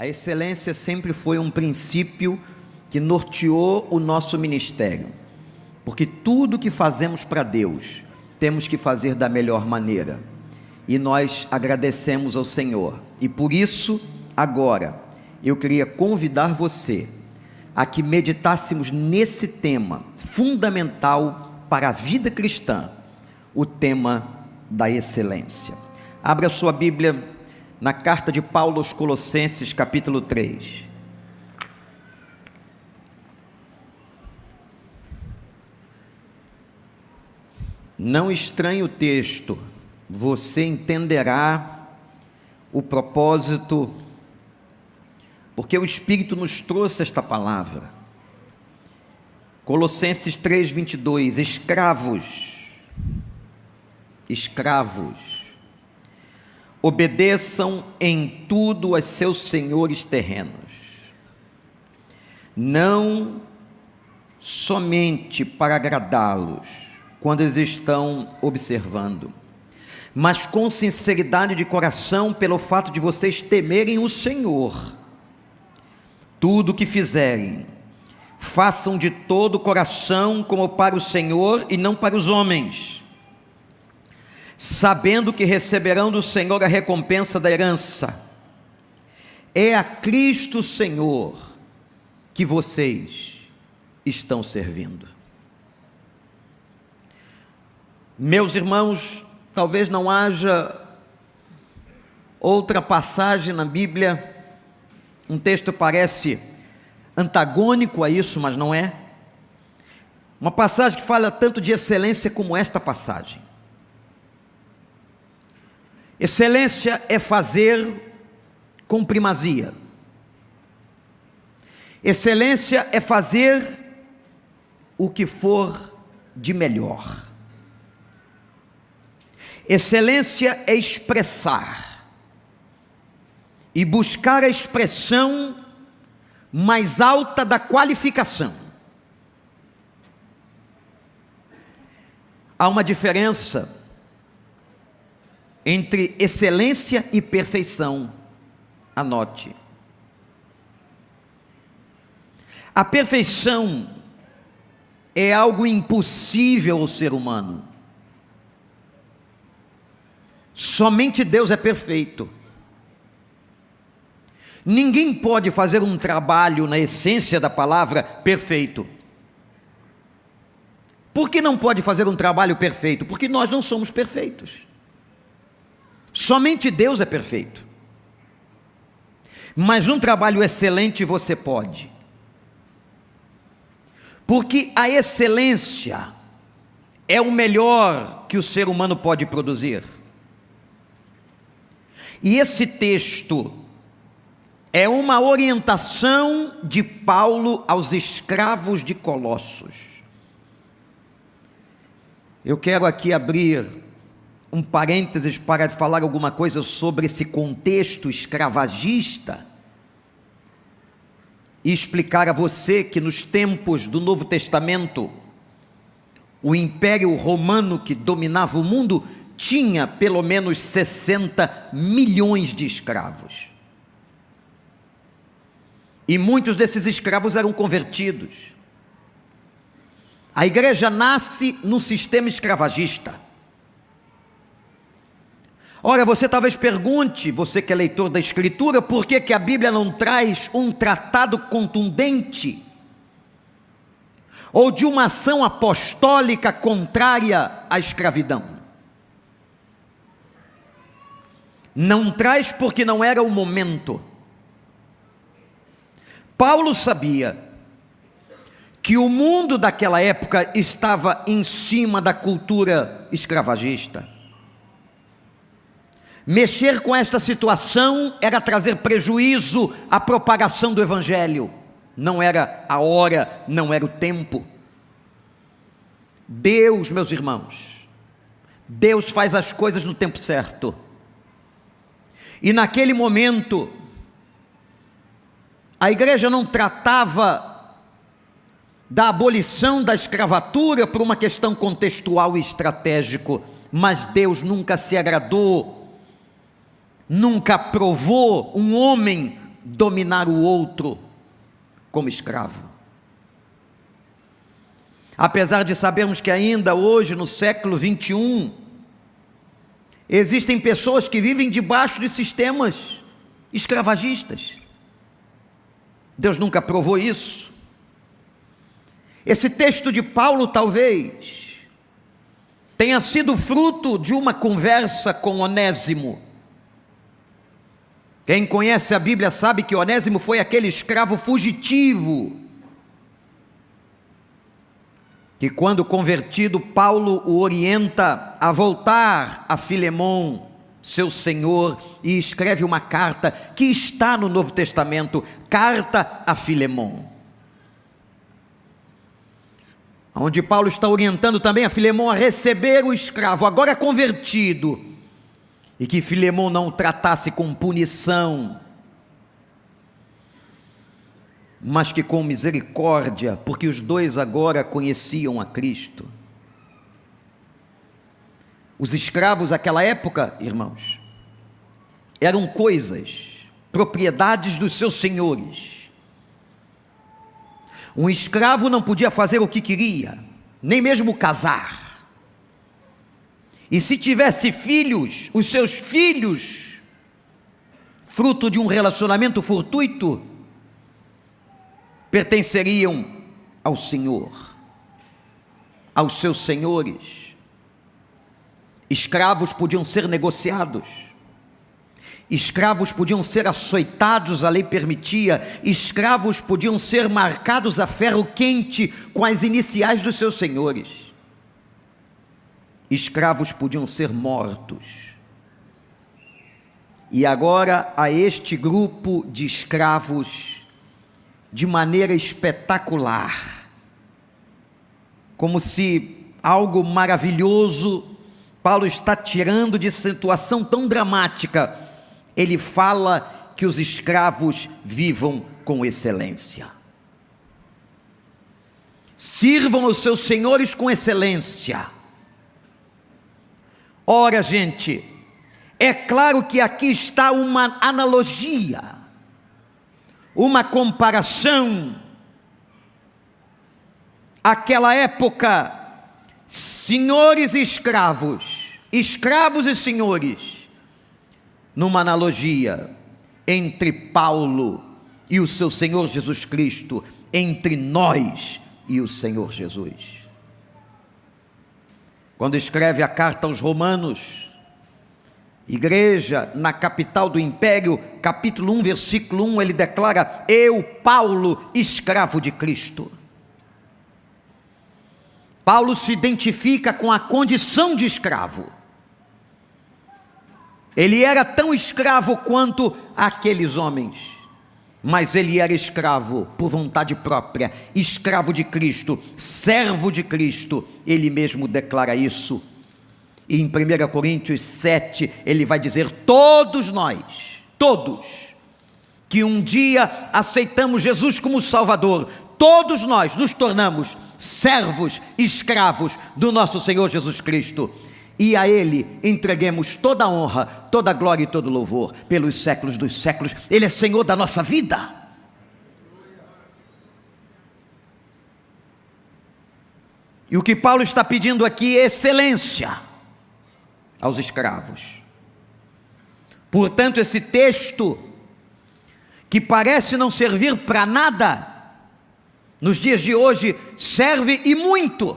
A excelência sempre foi um princípio que norteou o nosso ministério, porque tudo que fazemos para Deus, temos que fazer da melhor maneira, e nós agradecemos ao Senhor, e por isso, agora, eu queria convidar você, a que meditássemos nesse tema, fundamental para a vida cristã, o tema da excelência. Abra sua Bíblia, na carta de Paulo aos Colossenses, capítulo 3. Não estranhe o texto, você entenderá o propósito, porque o Espírito nos trouxe esta palavra. Colossenses 3:22, escravos, obedeçam em tudo aos seus senhores terrenos, não somente para agradá-los, quando eles estão observando, mas com sinceridade de coração, pelo fato de vocês temerem o Senhor. Tudo o que fizerem, façam de todo o coração, como para o Senhor e não para os homens, sabendo que receberão do Senhor a recompensa da herança. É a Cristo Senhor que vocês estão servindo. Meus irmãos, talvez não haja outra passagem na Bíblia, um texto parece antagônico a isso, mas não é. Uma passagem que fala tanto de excelência como esta passagem. Excelência é fazer com primazia. Excelência é fazer o que for de melhor. Excelência é expressar e buscar a expressão mais alta da qualificação. Há uma diferença entre excelência e perfeição. Anote. A perfeição é algo impossível ao ser humano. Somente Deus é perfeito. Ninguém pode fazer um trabalho na essência da palavra perfeito. Por que não pode fazer um trabalho perfeito? Porque nós não somos perfeitos. Somente Deus é perfeito. Mas um trabalho excelente você pode. Porque a excelência é o melhor que o ser humano pode produzir. E esse texto é uma orientação de Paulo aos escravos de Colossos. Eu quero aqui abrir um parênteses para falar alguma coisa sobre esse contexto escravagista e explicar a você que nos tempos do Novo Testamento, o Império Romano que dominava o mundo tinha pelo menos 60 milhões de escravos. E muitos desses escravos eram convertidos. A igreja nasce num sistema escravagista. Ora, você talvez pergunte, você que é leitor da Escritura, por que a Bíblia não traz um tratado contundente, ou de uma ação apostólica contrária à escravidão? Não traz porque não era o momento. Paulo sabia que o mundo daquela época estava em cima da cultura escravagista. Mexer com esta situação era trazer prejuízo à propagação do Evangelho. Não era a hora, não era o tempo. Deus, meus irmãos, Deus faz as coisas no tempo certo. E naquele momento, a igreja não tratava da abolição da escravatura por uma questão contextual e estratégico, mas Deus nunca se agradou, nunca aprovou um homem dominar o outro como escravo. Apesar de sabermos que ainda hoje, no século 21, existem pessoas que vivem debaixo de sistemas escravagistas. Deus nunca aprovou isso. Esse texto de Paulo talvez tenha sido fruto de uma conversa com Onésimo. Quem conhece a Bíblia sabe que Onésimo foi aquele escravo fugitivo, que quando convertido, Paulo o orienta a voltar a Filemon, seu senhor, e escreve uma carta que está no Novo Testamento, carta a Filemon, onde Paulo está orientando também a Filemon a receber o escravo, agora convertido, e que Filemon não o tratasse com punição, mas que com misericórdia, porque os dois agora conheciam a Cristo. Os escravos daquela época, irmãos, eram coisas, propriedades dos seus senhores. Um escravo não podia fazer o que queria, nem mesmo casar. E se tivesse filhos, os seus filhos, fruto de um relacionamento fortuito, pertenceriam ao Senhor, aos seus senhores. Escravos podiam ser negociados, escravos podiam ser açoitados, a lei permitia, escravos podiam ser marcados a ferro quente com as iniciais dos seus senhores, escravos podiam ser mortos. E agora a este grupo de escravos, de maneira espetacular, como se algo maravilhoso, Paulo está tirando de situação tão dramática, ele fala que os escravos vivam com excelência, sirvam aos seus senhores com excelência. Ora, gente, é claro que aqui está uma analogia, uma comparação. Aquela época, senhores e escravos, escravos e senhores, numa analogia entre Paulo e o seu Senhor Jesus Cristo, entre nós e o Senhor Jesus. Quando escreve a carta aos Romanos, igreja na capital do império, capítulo 1, versículo 1, ele declara: eu, Paulo, escravo de Cristo. Paulo se identifica com a condição de escravo. Ele era tão escravo quanto aqueles homens, mas ele era escravo por vontade própria, escravo de Cristo, servo de Cristo. Ele mesmo declara isso. E em 1 Coríntios 7, ele vai dizer: todos nós, todos, que um dia aceitamos Jesus como Salvador, todos nós nos tornamos servos, escravos do nosso Senhor Jesus Cristo. E a Ele entreguemos toda a honra, toda a glória e todo o louvor, pelos séculos dos séculos. Ele é Senhor da nossa vida. E o que Paulo está pedindo aqui é excelência aos escravos. Portanto, esse texto, que parece não servir para nada, nos dias de hoje serve e muito,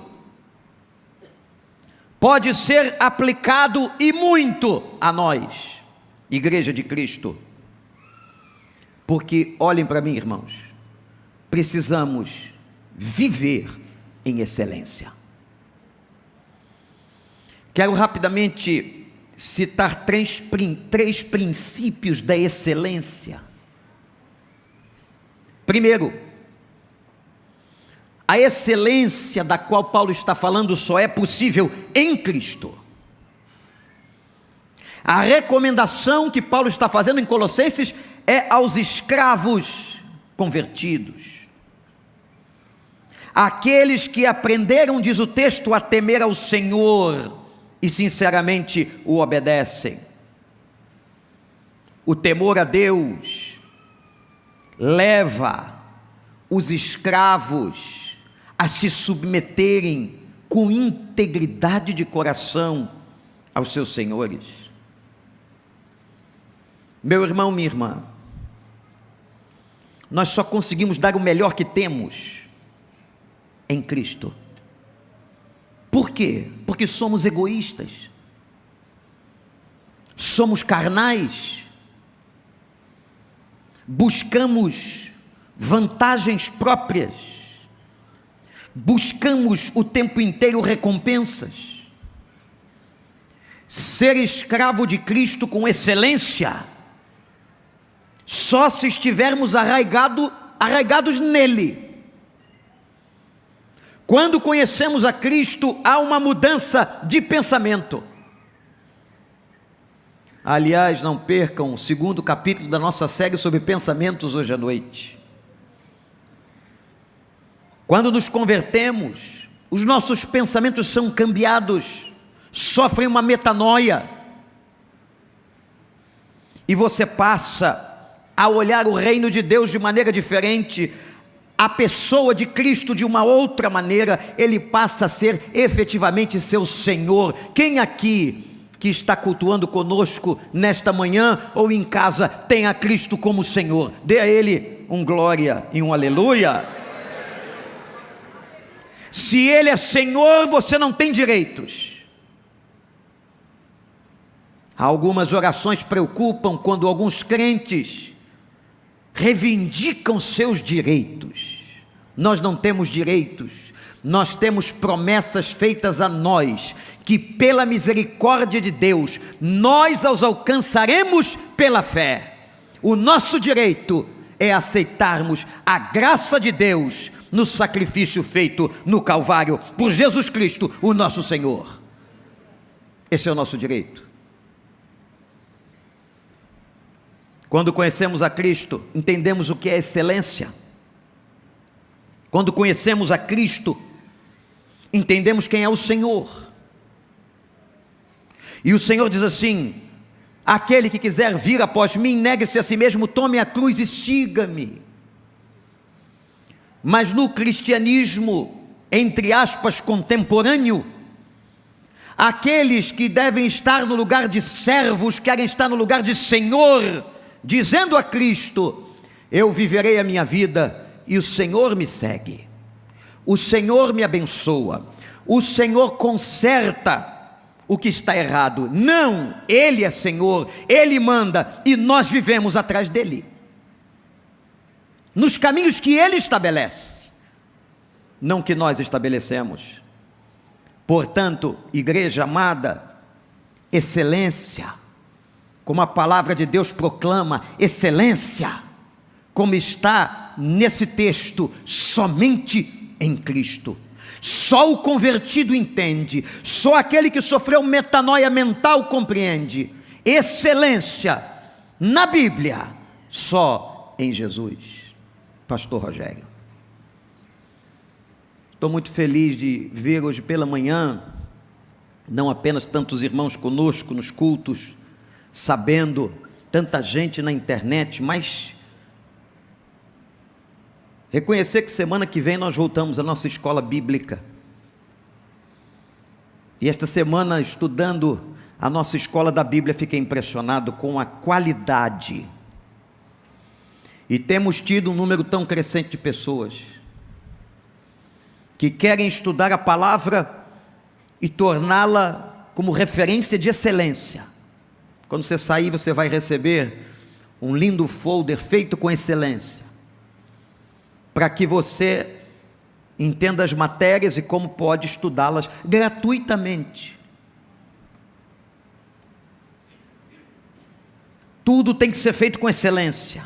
pode ser aplicado e muito a nós, Igreja de Cristo. Porque, olhem para mim, irmãos, precisamos viver em excelência. Quero rapidamente citar três princípios da excelência. Primeiro, a excelência da qual Paulo está falando só é possível em Cristo. A recomendação que Paulo está fazendo em Colossenses é aos escravos convertidos, aqueles que aprenderam, diz o texto, a temer ao Senhor e sinceramente o obedecem. O temor a Deus leva os escravos a se submeterem com integridade de coração aos seus senhores. Meu irmão, minha irmã, nós só conseguimos dar o melhor que temos em Cristo. Por quê? Porque somos egoístas, somos carnais, buscamos vantagens próprias, buscamos o tempo inteiro recompensas. Ser escravo de Cristo com excelência, só se estivermos arraigados nele. Quando conhecemos a Cristo, há uma mudança de pensamento. Aliás, não percam o 2º capítulo da nossa série sobre pensamentos hoje à noite. Quando nos convertemos, os nossos pensamentos são cambiados, sofrem uma metanoia, e você passa a olhar o reino de Deus de maneira diferente, a pessoa de Cristo de uma outra maneira. Ele passa a ser efetivamente seu Senhor. Quem aqui que está cultuando conosco nesta manhã ou em casa tem a Cristo como Senhor? Dê a Ele um glória e um aleluia. Se Ele é Senhor, você não tem direitos. Algumas orações preocupam quando alguns crentes reivindicam seus direitos. Nós não temos direitos, nós temos promessas feitas a nós, que pela misericórdia de Deus, nós os alcançaremos pela fé. O nosso direito é aceitarmos a graça de Deus no sacrifício feito no Calvário, por Jesus Cristo, o nosso Senhor. Esse é o nosso direito. Quando conhecemos a Cristo, entendemos o que é excelência. Quando conhecemos a Cristo, entendemos quem é o Senhor. E o Senhor diz assim: aquele que quiser vir após mim, negue-se a si mesmo, tome a cruz e siga-me. Mas no cristianismo, entre aspas, contemporâneo, aqueles que devem estar no lugar de servos, querem estar no lugar de Senhor, dizendo a Cristo: eu viverei a minha vida e o Senhor me segue, o Senhor me abençoa, o Senhor conserta o que está errado. Não, Ele é Senhor, Ele manda e nós vivemos atrás dEle, nos caminhos que Ele estabelece, não que nós estabelecemos. Portanto, igreja amada, excelência, como a palavra de Deus proclama, excelência, como está nesse texto, somente em Cristo. Só o convertido entende, só aquele que sofreu metanoia mental compreende. Excelência na Bíblia, só em Jesus. Pastor Rogério. Estou muito feliz de ver hoje pela manhã, não apenas tantos irmãos conosco nos cultos, sabendo, tanta gente na internet, mas reconhecer que semana que vem nós voltamos à nossa escola bíblica. E esta semana, estudando a nossa escola da Bíblia, fiquei impressionado com a qualidade. E temos tido um número tão crescente de pessoas que querem estudar a palavra e torná-la como referência de excelência. Quando você sair, você vai receber um lindo folder feito com excelência, para que você entenda as matérias e como pode estudá-las gratuitamente. Tudo tem que ser feito com excelência,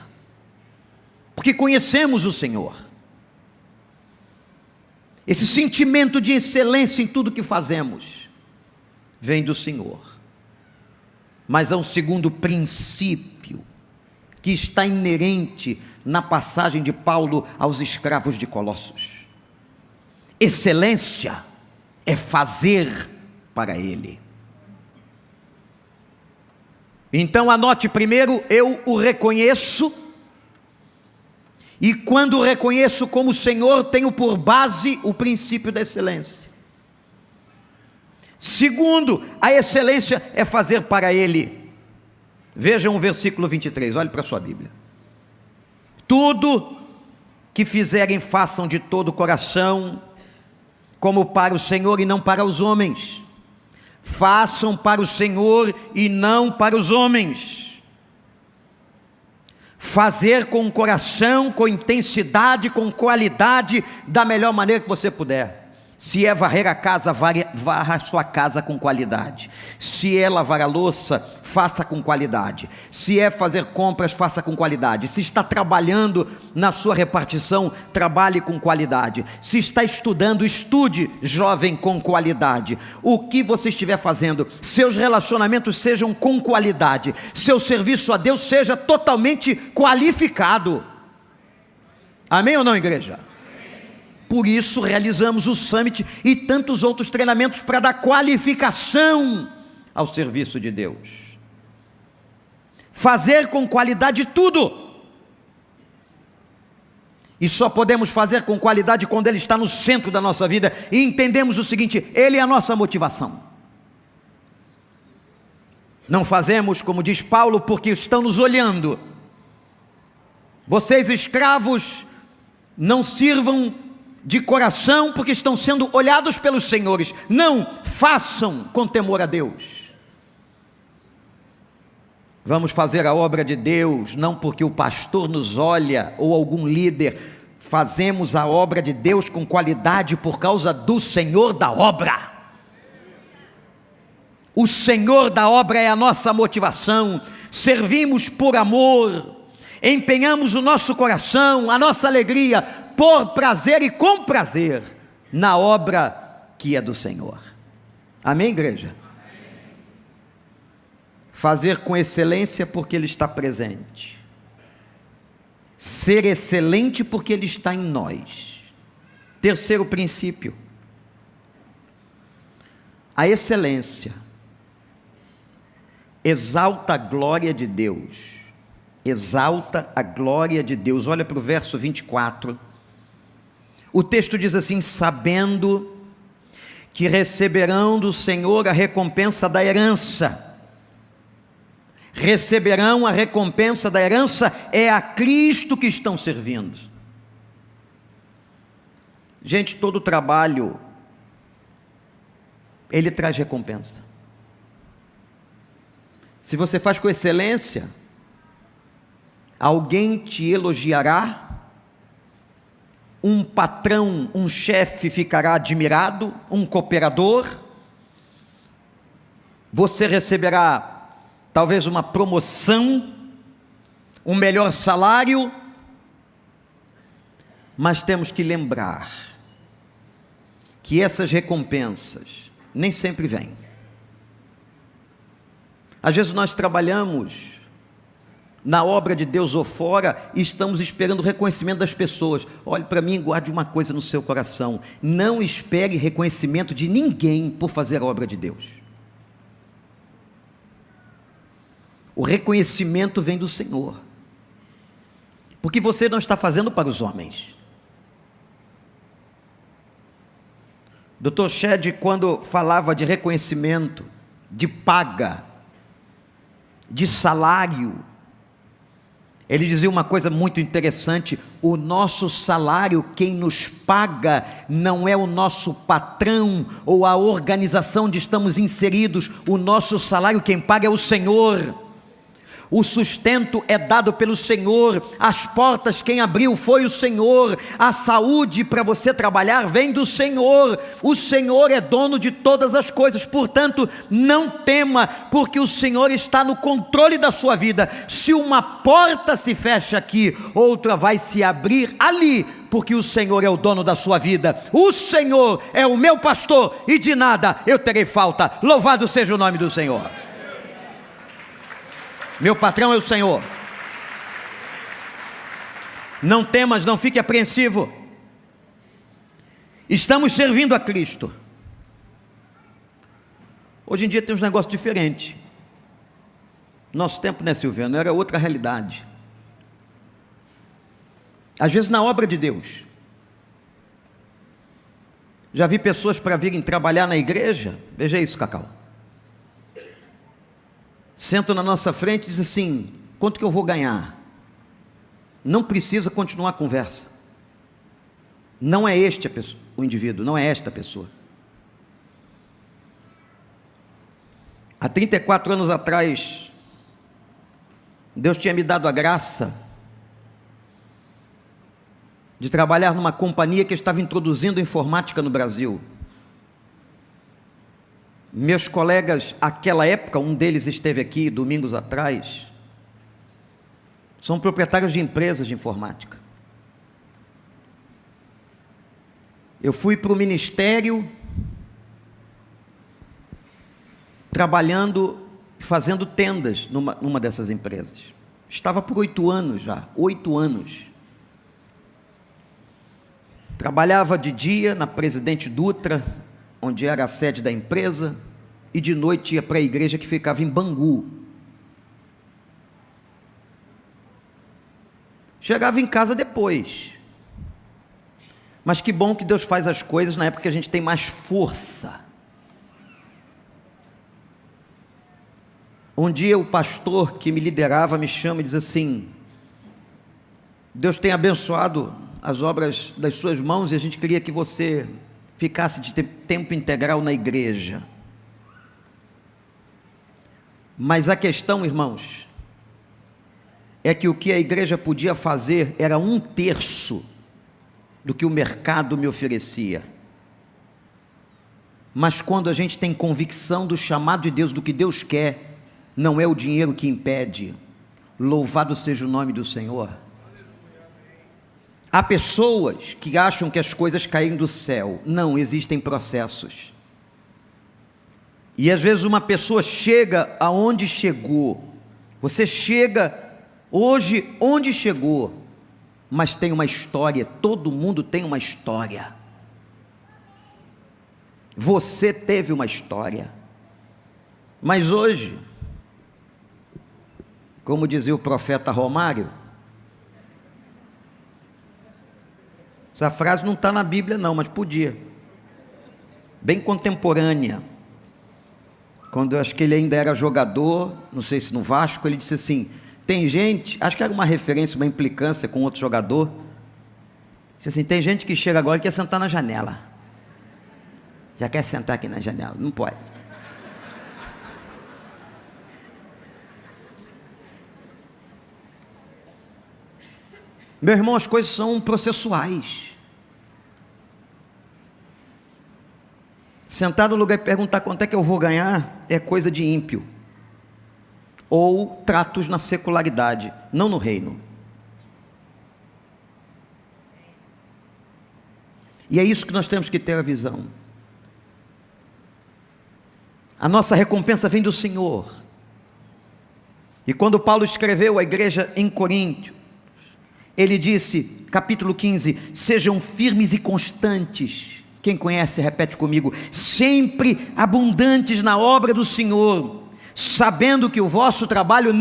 porque conhecemos o Senhor. Esse sentimento de excelência em tudo que fazemos vem do Senhor. Mas há um segundo princípio que está inerente na passagem de Paulo aos escravos de Colossos. Excelência é fazer para Ele. Então anote primeiro: eu o reconheço E quando reconheço como Senhor, tenho por base o princípio da excelência. Segundo, a excelência é fazer para Ele. Vejam o versículo 23, olhe para a sua Bíblia. Tudo que fizerem, façam de todo o coração, como para o Senhor e não para os homens. Façam para o Senhor e não para os homens. Fazer com o coração, com intensidade, com qualidade, da melhor maneira que você puder. Se é varrer a casa, varra a sua casa com qualidade. Se é lavar a louça, faça com qualidade. Se é fazer compras, faça com qualidade. Se está trabalhando na sua repartição, trabalhe com qualidade. Se está estudando, estude, jovem, com qualidade. O que você estiver fazendo, seus relacionamentos sejam com qualidade. Seu serviço a Deus seja totalmente qualificado. Amém ou não, igreja? Por isso realizamos o Summit e tantos outros treinamentos para dar qualificação ao serviço de Deus. Fazer com qualidade tudo. E só podemos fazer com qualidade quando Ele está no centro da nossa vida e entendemos o seguinte: Ele é a nossa motivação. Não fazemos, como diz Paulo, porque estão nos olhando. Vocês escravos, não sirvam de coração, porque estão sendo olhados pelos senhores. Não, façam com temor a Deus. Vamos fazer a obra de Deus, não porque o pastor nos olha, ou algum líder. Fazemos a obra de Deus com qualidade, por causa do Senhor da obra. O Senhor da obra é a nossa motivação. Servimos por amor, empenhamos o nosso coração, a nossa alegria, por prazer e com prazer, na obra que é do Senhor. Amém, igreja? Amém. Fazer com excelência porque Ele está presente. Ser excelente porque Ele está em nós. Terceiro princípio. A excelência exalta a glória de Deus. Exalta a glória de Deus. Olha para o verso 24. O texto diz assim: sabendo que receberão do Senhor a recompensa da herança. Receberão a recompensa da herança, é a Cristo que estão servindo. Gente, todo trabalho, ele traz recompensa. Se você faz com excelência, alguém te elogiará, um patrão, um chefe ficará admirado, um cooperador, você receberá talvez uma promoção, um melhor salário, mas temos que lembrar que essas recompensas nem sempre vêm. Às vezes nós trabalhamos na obra de Deus ou fora, e estamos esperando o reconhecimento das pessoas. Olhe para mim e guarde uma coisa no seu coração: não espere reconhecimento de ninguém por fazer a obra de Deus. O reconhecimento vem do Senhor, porque você não está fazendo para os homens. Dr. Shedd, quando falava de reconhecimento, de paga, de salário, ele dizia uma coisa muito interessante: o nosso salário, quem nos paga não é o nosso patrão ou a organização onde estamos inseridos. O nosso salário, quem paga é o Senhor. O sustento é dado pelo Senhor, as portas quem abriu foi o Senhor, a saúde para você trabalhar vem do Senhor. O Senhor é dono de todas as coisas, portanto não tema, porque o Senhor está no controle da sua vida. Se uma porta se fecha aqui, outra vai se abrir ali, porque o Senhor é o dono da sua vida. O Senhor é o meu pastor e de nada eu terei falta. Louvado seja o nome do Senhor. Meu patrão é o Senhor. Não temas, não fique apreensivo. Estamos servindo a Cristo. Hoje em dia tem uns negócios diferentes. Nosso tempo, né, Silviano, era outra realidade. Às vezes na obra de Deus. Já vi pessoas para virem trabalhar na igreja, veja isso, Cacau. Sentam na nossa frente e dizem assim: quanto que eu vou ganhar? Não precisa continuar a conversa. Não é este a pessoa, o indivíduo, não é esta pessoa. Há 34 anos atrás, Deus tinha me dado a graça de trabalhar numa companhia que estava introduzindo informática no Brasil. Meus colegas, àquela época, um deles esteve aqui domingos atrás, são proprietários de empresas de informática. Eu fui para o ministério, trabalhando, fazendo tendas numa dessas empresas. Estava por 8 anos já, 8 anos. Trabalhava de dia na Presidente Dutra, onde era a sede da empresa, e de noite ia para a igreja que ficava em Bangu. Chegava em casa depois. Mas que bom que Deus faz as coisas na época que a gente tem mais força. Um dia o pastor que me liderava me chama e diz assim: Deus tem abençoado as obras das suas mãos e a gente queria que você ficasse de tempo integral na igreja. Mas a questão, irmãos, é que o que a igreja podia fazer era 1/3 do que o mercado me oferecia. Mas quando a gente tem convicção do chamado de Deus, do que Deus quer, não é o dinheiro que impede. Louvado seja o nome do Senhor. Há pessoas que acham que as coisas caem do céu. Não, existem processos. E às vezes uma pessoa chega aonde chegou. Você chega hoje onde chegou, mas tem uma história. Todo mundo tem uma história. Você teve uma história. Mas hoje, como dizia o profeta Romário, essa frase não está na Bíblia não, mas podia. Bem contemporânea. Quando eu acho que ele ainda era jogador, não sei se no Vasco, ele disse assim: tem gente, acho que era uma referência, uma implicância com outro jogador, disse assim: tem gente que chega agora e quer sentar na janela. Já quer sentar aqui na janela, não pode. Meu irmão, as coisas são processuais. Sentar no lugar e perguntar quanto é que eu vou ganhar é coisa de ímpio, ou tratos na secularidade, não no reino. E é isso que nós temos que ter a visão. A nossa recompensa vem do Senhor. E quando Paulo escreveu à igreja em Coríntio, ele disse, capítulo 15: sejam firmes e constantes. Quem conhece, repete comigo: sempre abundantes na obra do Senhor, sabendo que o vosso trabalho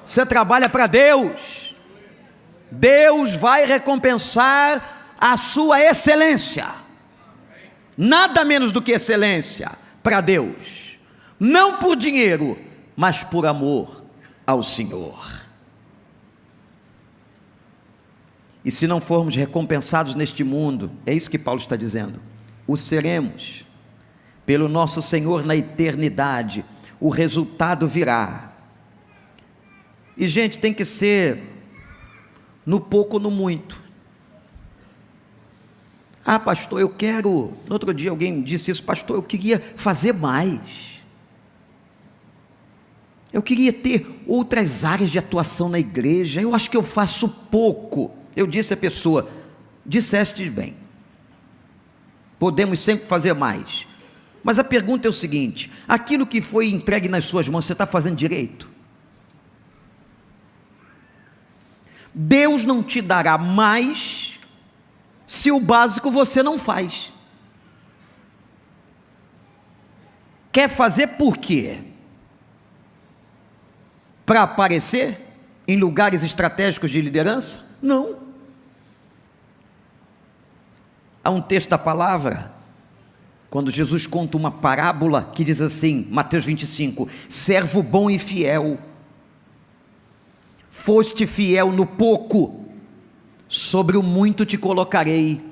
você trabalha para Deus. Deus vai recompensar a sua excelência, nada menos do que excelência para Deus, não por dinheiro, mas por amor ao Senhor. E se não formos recompensados neste mundo, é isso que Paulo está dizendo, o seremos pelo nosso Senhor na eternidade. O resultado virá. E gente, tem que ser no pouco ou no muito. Ah, pastor, eu quero... No outro dia alguém disse isso: pastor, eu queria fazer mais. Eu queria ter outras áreas de atuação na igreja. Eu acho que eu faço pouco. Eu disse à pessoa: disseste bem, podemos sempre fazer mais. Mas a pergunta é o seguinte: aquilo que foi entregue nas suas mãos, você está fazendo direito? Deus não te dará mais se o básico você não faz. Quer fazer por quê? Para aparecer? em lugares estratégicos de liderança? Não. Há um texto da palavra, quando Jesus conta uma parábola que diz assim, Mateus 25, servo bom e fiel, foste fiel no pouco, sobre o muito te colocarei.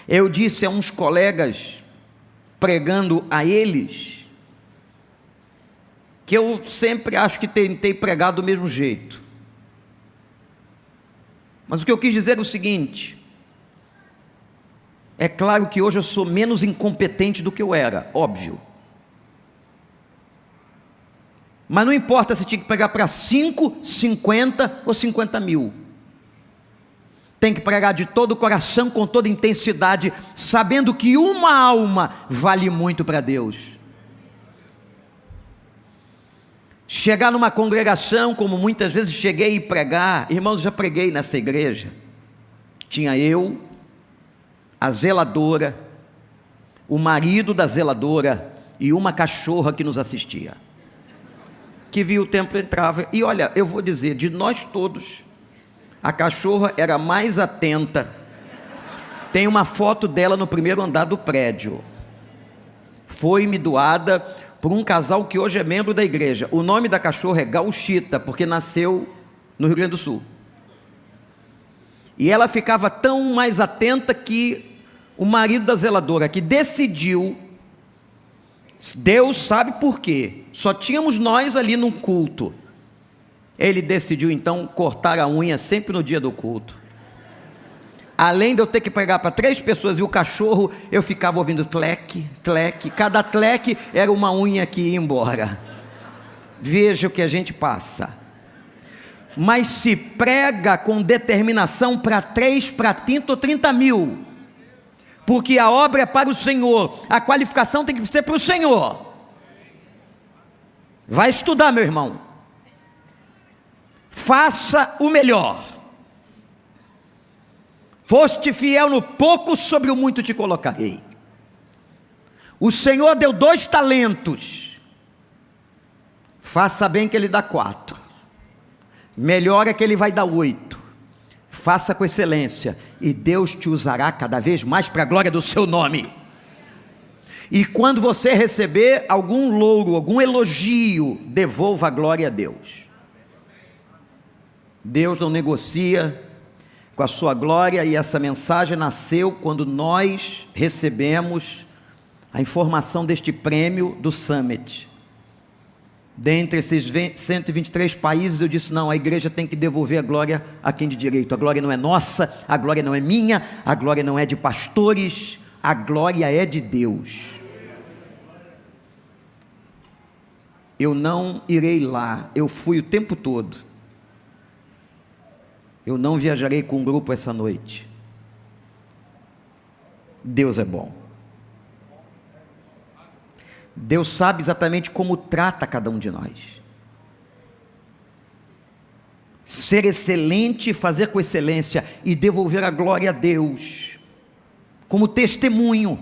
Eu disse a uns colegas, pregando a eles, que eu sempre acho que tentei pregar do mesmo jeito. Mas o que eu quis dizer é o seguinte: é claro que hoje eu sou menos incompetente do que eu era, óbvio. Mas não importa se tinha que pregar para 5, 50 ou 50 mil. Tem que pregar de todo o coração, com toda intensidade, sabendo que uma alma vale muito para Deus. Chegar numa congregação, como muitas vezes cheguei e pregar, irmãos, já preguei nessa igreja. Tinha eu, a zeladora, o marido da zeladora e uma cachorra que nos assistia, que via o templo, entrava, e olha, eu vou dizer, de nós todos, a cachorra era mais atenta. Tem uma foto dela no primeiro andar do prédio, foi-me doada por um casal que hoje é membro da igreja. O nome da cachorra é Gauchita, porque nasceu no Rio Grande do Sul, e ela ficava tão mais atenta que o marido da zeladora, que decidiu, Deus sabe por quê, só tínhamos nós ali no culto, ele decidiu então cortar a unha sempre no dia do culto. Além de eu ter que pregar para 3 pessoas e o cachorro, eu ficava ouvindo tleque, tleque, cada tleque era uma unha que ia embora. Veja o que a gente passa. Mas se prega com determinação para 3, para 30 ou 30 mil, porque a obra é para o Senhor, a qualificação tem que ser para o Senhor. Vai estudar, meu irmão. Faça o melhor. Foste fiel no pouco, sobre o muito te colocarei. O Senhor deu 2 talentos. Faça bem que Ele dá 4. Melhor é que Ele vai dar 8. Faça com excelência, e Deus te usará cada vez mais para a glória do seu nome. E quando você receber algum louro, algum elogio, devolva a glória a Deus. Deus não negocia com a sua glória, e essa mensagem nasceu quando nós recebemos a informação deste prêmio do Summit. Dentre esses 123 países, eu disse, não, a igreja tem que devolver a glória a quem de direito. A glória não é nossa, a glória não é minha, a glória não é de pastores, a glória é de Deus. Eu não irei lá, eu fui o tempo todo. Eu não viajarei com um grupo essa noite. Deus é bom. Deus sabe exatamente como trata cada um de nós. Ser excelente, fazer com excelência e devolver a glória a Deus, como testemunho.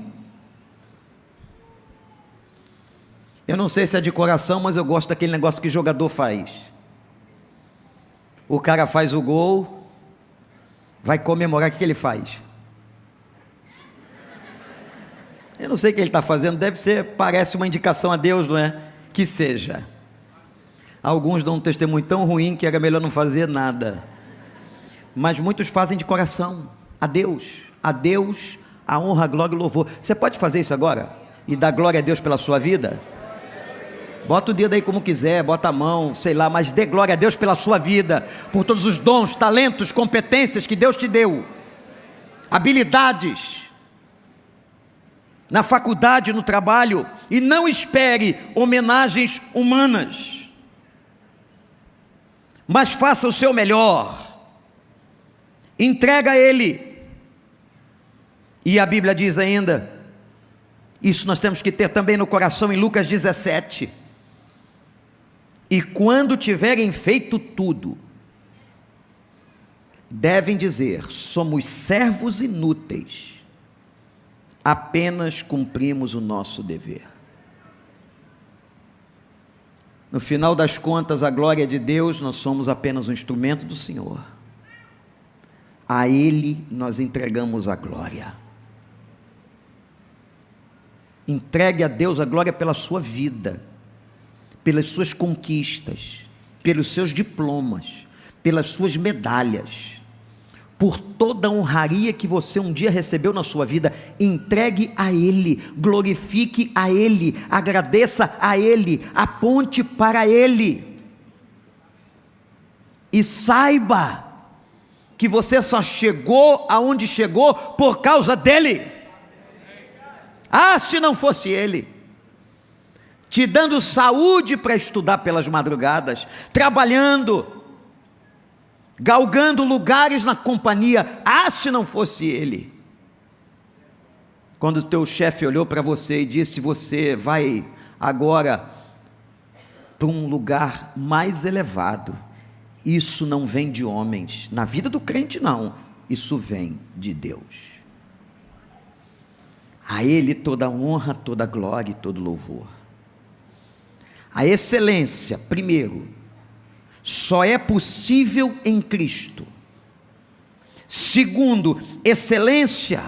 Eu não sei se é de coração, mas eu gosto daquele negócio que jogador faz. O cara faz o gol, vai comemorar, o que ele faz? Eu não sei o que ele está fazendo, parece uma indicação a Deus, não é? Que seja. Alguns dão um testemunho tão ruim que era melhor não fazer nada. Mas muitos fazem de coração, a Deus, a honra, a glória e o louvor. Você pode fazer isso agora? E dar glória a Deus pela sua vida? Bota o dedo aí como quiser, bota a mão, sei lá, mas dê glória a Deus pela sua vida, por todos os dons, talentos, competências que Deus te deu, habilidades, na faculdade, no trabalho, e não espere homenagens humanas, mas faça o seu melhor, entrega a Ele. E a Bíblia diz ainda, isso nós temos que ter também no coração, em Lucas 17, e quando tiverem feito tudo, devem dizer, somos servos inúteis, apenas cumprimos o nosso dever. No final das contas, a glória é de Deus, nós somos apenas um instrumento do Senhor. A Ele nós entregamos a glória. Entregue a Deus a glória pela sua vida, pelas suas conquistas, pelos seus diplomas, pelas suas medalhas, por toda a honraria que você um dia recebeu na sua vida. Entregue a Ele, glorifique a Ele, agradeça a Ele, aponte para Ele, e saiba que você só chegou aonde chegou por causa dEle. Ah, se não fosse Ele te dando saúde para estudar pelas madrugadas, trabalhando, galgando lugares na companhia, ah, se não fosse Ele. Quando o teu chefe olhou para você e disse: você vai agora para um lugar mais elevado, isso não vem de homens. Na vida do crente não, isso vem de Deus. A Ele toda a honra, toda a glória e todo louvor. A excelência, primeiro, só é possível em Cristo. Segundo, excelência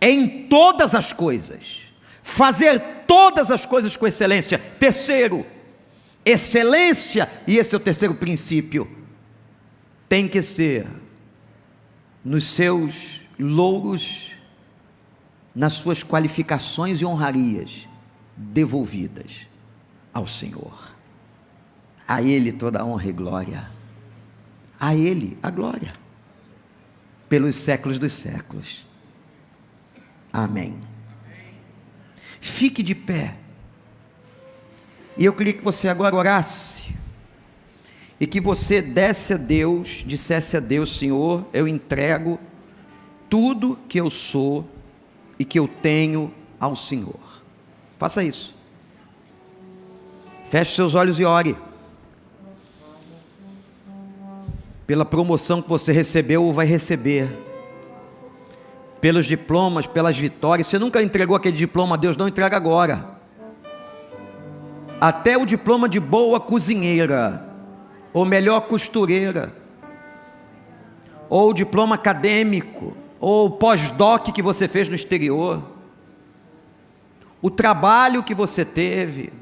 é em todas as coisas, fazer todas as coisas com excelência. Terceiro, excelência, e esse é o terceiro princípio, tem que ser nos seus louros, nas suas qualificações e honrarias devolvidas ao Senhor. A Ele toda a honra e glória, a Ele a glória, pelos séculos dos séculos. Amém. Fique de pé, e eu queria que você agora orasse, e que você desse a Deus, dissesse a Deus: Senhor, eu entrego tudo que eu sou e que eu tenho ao Senhor. Faça isso. Feche seus olhos e ore. Pela promoção que você recebeu ou vai receber, pelos diplomas, pelas vitórias. Você nunca entregou aquele diploma a Deus, não entrega agora. Até o diploma de boa cozinheira, ou melhor costureira, ou o diploma acadêmico, ou o pós-doc que você fez no exterior, o trabalho que você teve,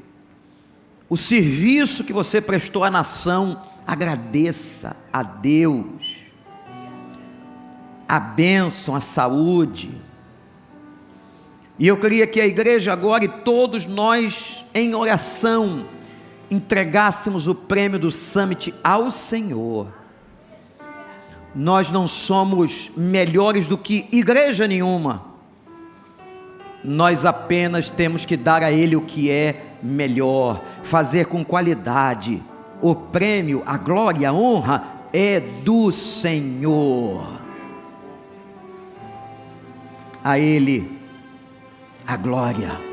o serviço que você prestou à nação, agradeça a Deus, a bênção, a saúde. E eu queria que a igreja agora, e todos nós em oração, entregássemos o prêmio do Summit ao Senhor. Nós não somos melhores do que igreja nenhuma, nós apenas temos que dar a Ele o que é melhor, fazer com qualidade. O prêmio, a glória, a honra é do Senhor. A Ele a glória.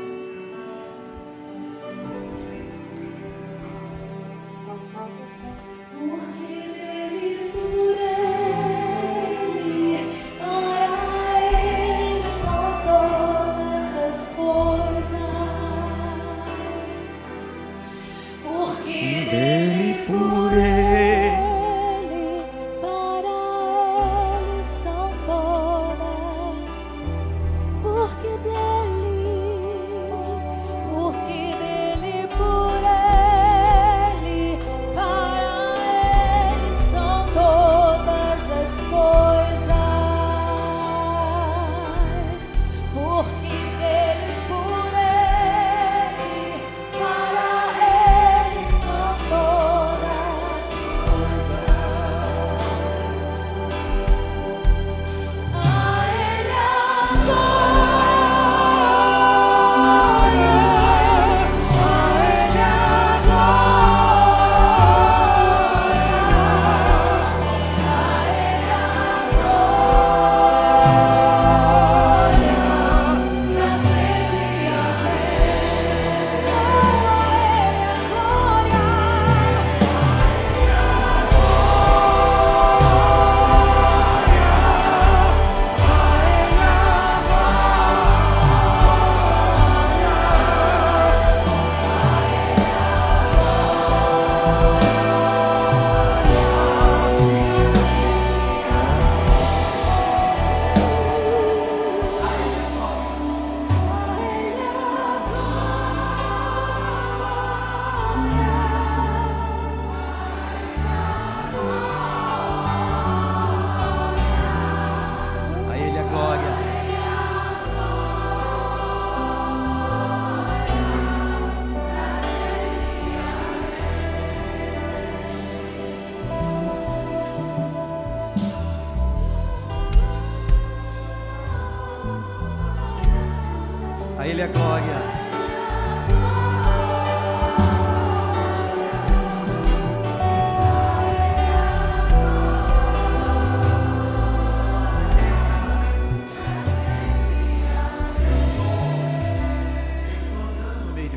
Ele é glória.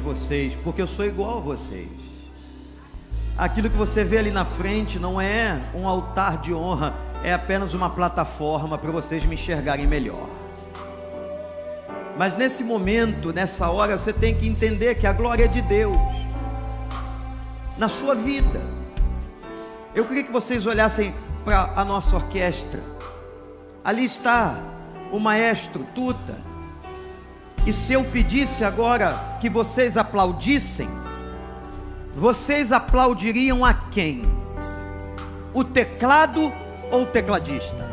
Vocês, porque eu sou igual a vocês. Aquilo que você vê ali na frente não é um altar de honra, é apenas uma plataforma para vocês me enxergarem melhor. Mas nesse momento, nessa hora, você tem que entender que a glória é de Deus na sua vida. Eu queria que vocês olhassem para a nossa orquestra. Ali está o maestro Tuta. E se eu pedisse agora que vocês aplaudissem, vocês aplaudiriam a quem? O teclado ou o tecladista?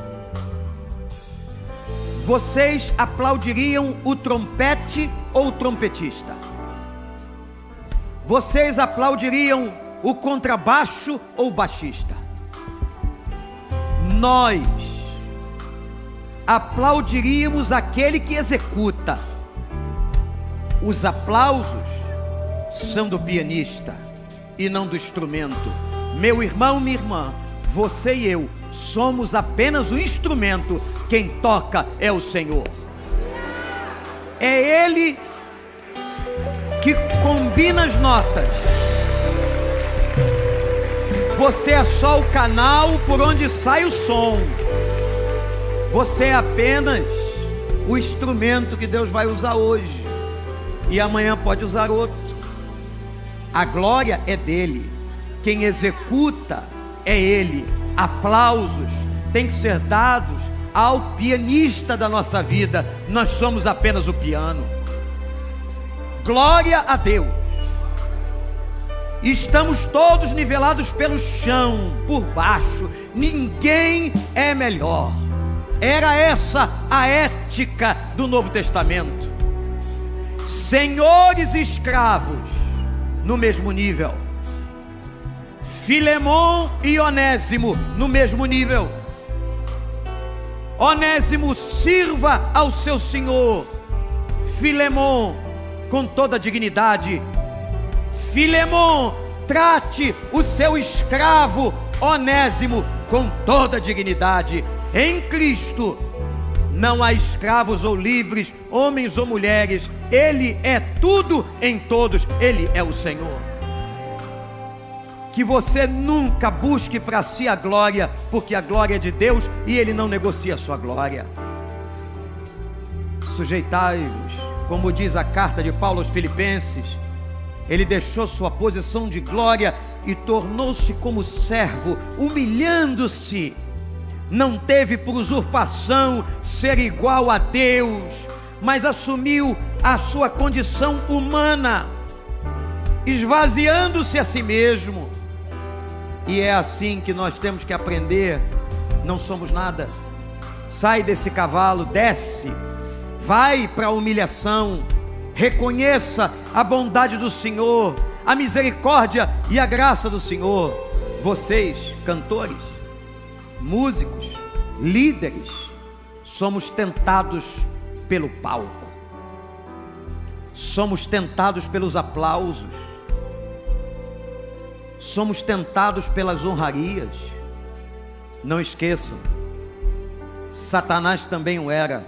Vocês aplaudiriam o trompete ou o trompetista? Vocês aplaudiriam o contrabaixo ou o baixista? Nós aplaudiríamos aquele que executa. Os aplausos são do pianista e não do instrumento. Meu irmão, minha irmã, você e eu somos apenas o instrumento. Quem toca é o Senhor. É Ele que combina as notas. Você é só o canal por onde sai o som. Você é apenas o instrumento que Deus vai usar hoje. E amanhã pode usar outro. A glória é dele. Quem executa é ele. Aplausos têm que ser dados ao pianista da nossa vida. Nós somos apenas o piano. Glória a Deus. Estamos todos nivelados pelo chão, por baixo. Ninguém é melhor. Era essa a ética do Novo Testamento. Senhores e escravos no mesmo nível. Filemon e Onésimo no mesmo nível. Onésimo sirva ao seu senhor. Filemon com toda a dignidade. Filemon trate o seu escravo Onésimo com toda a dignidade. Em Cristo não há escravos ou livres, homens ou mulheres. Ele é tudo em todos. Ele é o Senhor. Que você nunca busque para si a glória, porque a glória é de Deus e Ele não negocia a sua glória. Sujeitai-vos, como diz a carta de Paulo aos Filipenses. Ele deixou sua posição de glória e tornou-se como servo, humilhando-se. Não teve por usurpação ser igual a Deus, mas assumiu a sua condição humana, esvaziando-se a si mesmo. E é assim que nós temos que aprender. Não somos nada. Sai desse cavalo, desce, vai para a humilhação, reconheça a bondade do Senhor, a misericórdia e a graça do Senhor. Vocês, cantores, músicos, líderes, somos tentados pelo palco, somos tentados pelos aplausos, somos tentados pelas honrarias. Não esqueçam, Satanás também o era.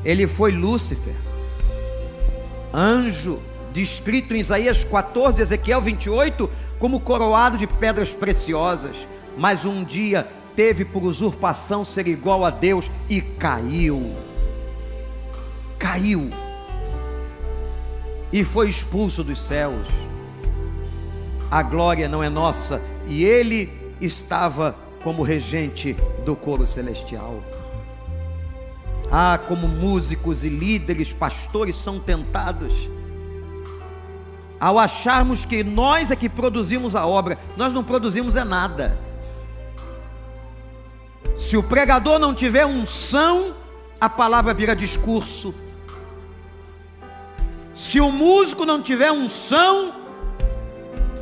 Ele foi Lúcifer, anjo, descrito em Isaías 14, Ezequiel 28, como coroado de pedras preciosas. Mas um dia teve por usurpação ser igual a Deus e caiu. Caiu. E foi expulso dos céus. A glória não é nossa. E ele estava como regente do coro celestial. Ah, como músicos e líderes, pastores são tentados ao acharmos que nós é que produzimos a obra. Nós não produzimos é nada. Se o pregador não tiver unção, a palavra vira discurso. Se o músico não tiver unção,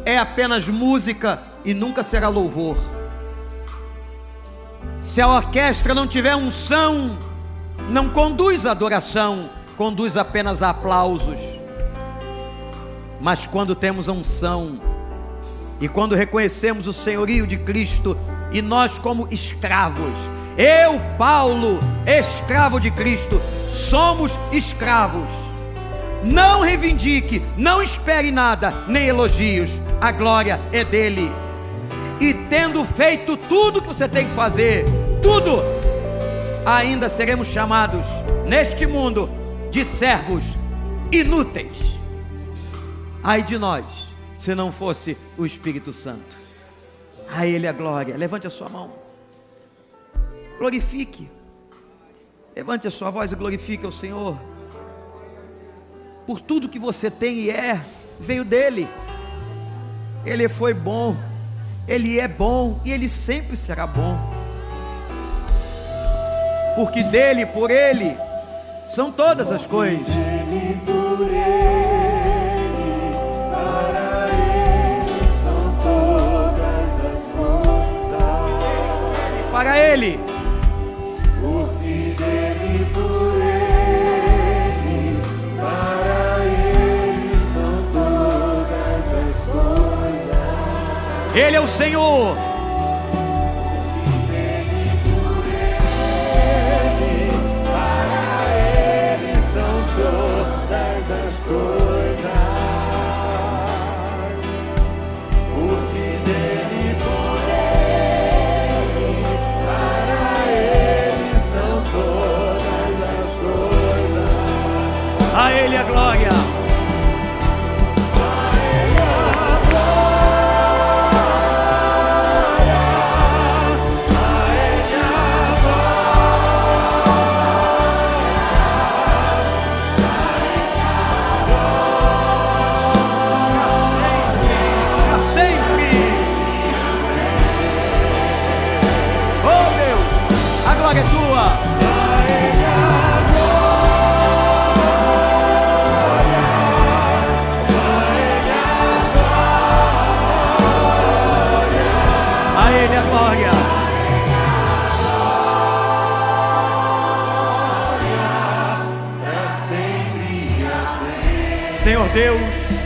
é apenas música e nunca será louvor. Se a orquestra não tiver unção, não conduz a adoração, conduz apenas a aplausos, mas quando temos a unção e quando reconhecemos o senhorio de Cristo, e nós como escravos, eu, Paulo, escravo de Cristo, somos escravos. Não reivindique, não espere nada, nem elogios, a glória é dele. E tendo feito tudo que você tem que fazer, tudo, ainda seremos chamados neste mundo de servos inúteis. Ai de nós, se não fosse o Espírito Santo. A Ele a glória. Levante a sua mão, glorifique, levante a sua voz e glorifique ao Senhor. Por tudo que você tem e veio dele. Ele foi bom, Ele é bom e Ele sempre será bom. Porque dele, por Ele, são todas as coisas. Dele, por Ele, para Ele são todas as coisas. Para Ele. Porque dele, por Ele, para Ele são todas as coisas. Ele é o Senhor. A Ele a glória. Senhor Deus,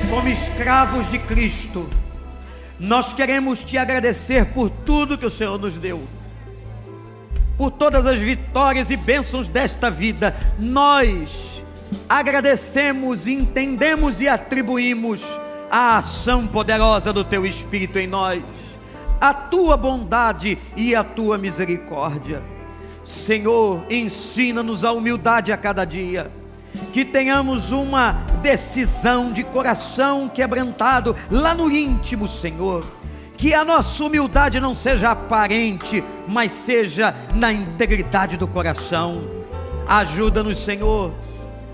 como escravos de Cristo, nós queremos te agradecer por tudo que o Senhor nos deu, por todas as vitórias e bênçãos desta vida. Nós agradecemos, entendemos e atribuímos a ação poderosa do Teu Espírito em nós, a Tua bondade e a Tua misericórdia. Senhor, ensina-nos a humildade a cada dia, que tenhamos uma decisão de coração quebrantado lá no íntimo, Senhor. Que a nossa humildade não seja aparente, mas seja na integridade do coração. Ajuda-nos, Senhor.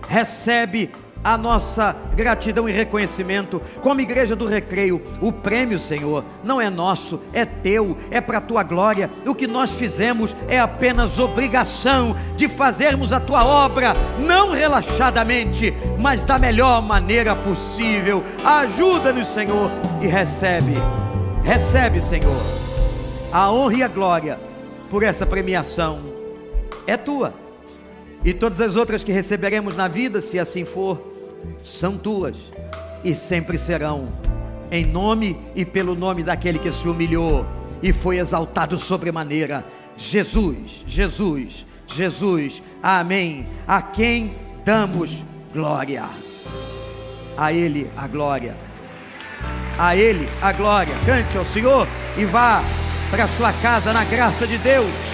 Recebe a nossa gratidão e reconhecimento como igreja do Recreio. O prêmio, Senhor, não é nosso, é Teu, é para a Tua glória. O que nós fizemos é apenas obrigação de fazermos a Tua obra, não relaxadamente, mas da melhor maneira possível. Ajuda-nos, Senhor, e recebe, Senhor, a honra e a glória por essa premiação. É Tua, e todas as outras que receberemos na vida, se assim for, são Tuas e sempre serão, em nome e pelo nome daquele que se humilhou e foi exaltado sobremaneira, Jesus, Jesus, Jesus, amém. A quem damos glória. A Ele a glória, a Ele a glória. Cante ao Senhor e vá para sua casa na graça de Deus.